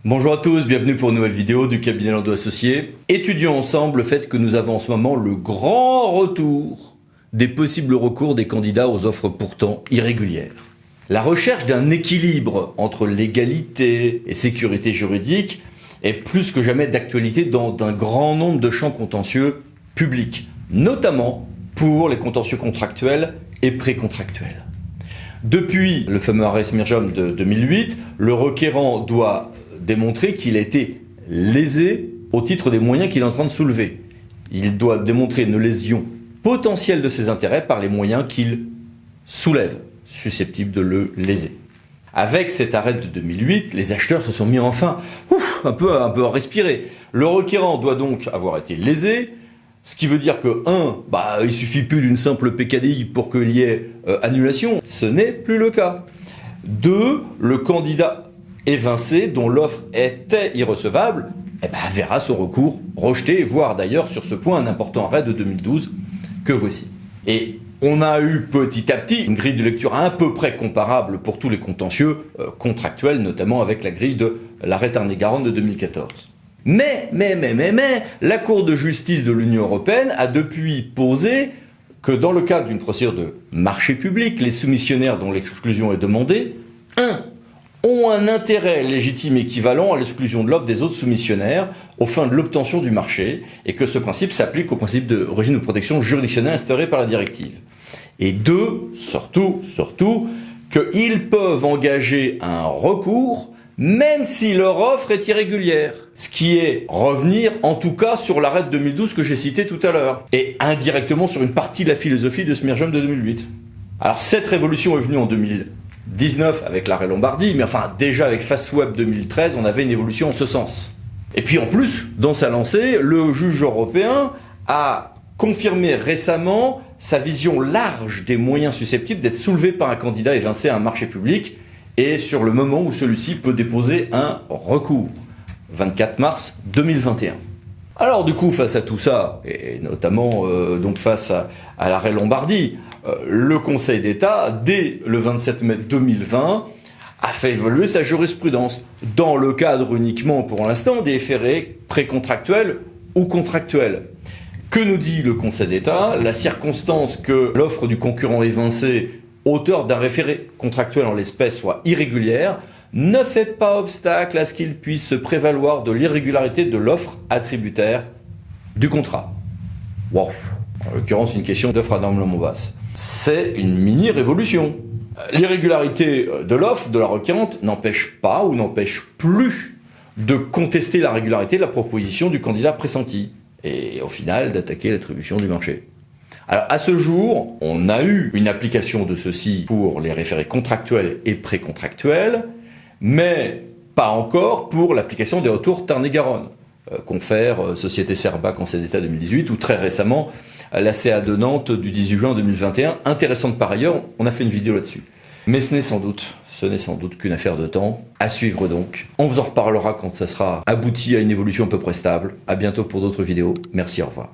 Bonjour à tous, bienvenue pour une nouvelle vidéo du cabinet Landau Associés. Étudions ensemble le fait que nous avons en ce moment le grand retour des possibles recours des candidats aux offres pourtant irrégulières. La recherche d'un équilibre entre légalité et sécurité juridique est plus que jamais d'actualité dans un grand nombre de champs contentieux publics, notamment pour les contentieux contractuels et précontractuels. Depuis le fameux arrêt Smirjom de 2008, le requérant doit démontrer qu'il a été lésé au titre des moyens qu'il est en train de soulever. Il doit démontrer une lésion potentielle de ses intérêts par les moyens qu'il soulève, susceptibles de le léser. Avec cet arrêt de 2008, les acheteurs se sont mis enfin un peu à respirer. Le requérant doit donc avoir été lésé, ce qui veut dire que, il suffit plus d'une simple PKDI pour qu'il y ait annulation. Ce n'est plus le cas. 2, le candidat évincé, dont l'offre était irrecevable, verra son recours rejeté, voire d'ailleurs sur ce point un important arrêt de 2012 que voici. Et on a eu petit à petit une grille de lecture à peu près comparable pour tous les contentieux contractuels, notamment avec la grille de l'arrêt Tarn-et-Garonne de 2014. Mais, la Cour de justice de l'Union européenne a depuis posé que dans le cadre d'une procédure de marché public, les soumissionnaires dont l'exclusion est demandée, 1. ont un intérêt légitime équivalent à l'exclusion de l'offre des autres soumissionnaires aux fins de l'obtention du marché, et que ce principe s'applique au principe de régime de protection juridictionnelle instauré par la directive. Et 2, surtout, qu'ils peuvent engager un recours même si leur offre est irrégulière. Ce qui est revenir, en tout cas, sur l'arrêt de 2012 que j'ai cité tout à l'heure, et indirectement sur une partie de la philosophie de Smirjom de 2008. Alors cette révolution est venue en 2019 avec l'arrêt Lombardie, mais déjà avec Fastweb 2013, on avait une évolution en ce sens. Et puis en plus, dans sa lancée, le juge européen a confirmé récemment sa vision large des moyens susceptibles d'être soulevés par un candidat évincé à un marché public, et sur le moment où celui-ci peut déposer un recours, 24 mars 2021. Alors du coup, face à tout ça, et notamment face à l'arrêt Lombardie, le Conseil d'État, dès le 27 mai 2020, a fait évoluer sa jurisprudence, dans le cadre uniquement pour l'instant des référés précontractuels ou contractuels. Que nous dit le Conseil d'État? La circonstance que l'offre du concurrent évincé, auteur d'un référé contractuel en l'espèce, soit irrégulière, ne fait pas obstacle à ce qu'il puisse se prévaloir de l'irrégularité de l'offre attributaire du contrat. Wow. En l'occurrence, une question d'offre anormalement basse. C'est une mini-révolution. L'irrégularité de l'offre de la requérante n'empêche pas ou n'empêche plus de contester la régularité de la proposition du candidat pressenti et au final d'attaquer l'attribution du marché. Alors à ce jour, on a eu une application de ceci pour les référés contractuels et précontractuels, mais pas encore pour l'application des retours Tarn-et-Garonne, confère Société Serba Conseil d'État 2018, ou très récemment la CA de Nantes du 18 juin 2021, intéressante par ailleurs, on a fait une vidéo là-dessus. Mais ce n'est sans doute qu'une affaire de temps, à suivre donc. On vous en reparlera quand ça sera abouti à une évolution à peu près stable. À bientôt pour d'autres vidéos, merci, au revoir.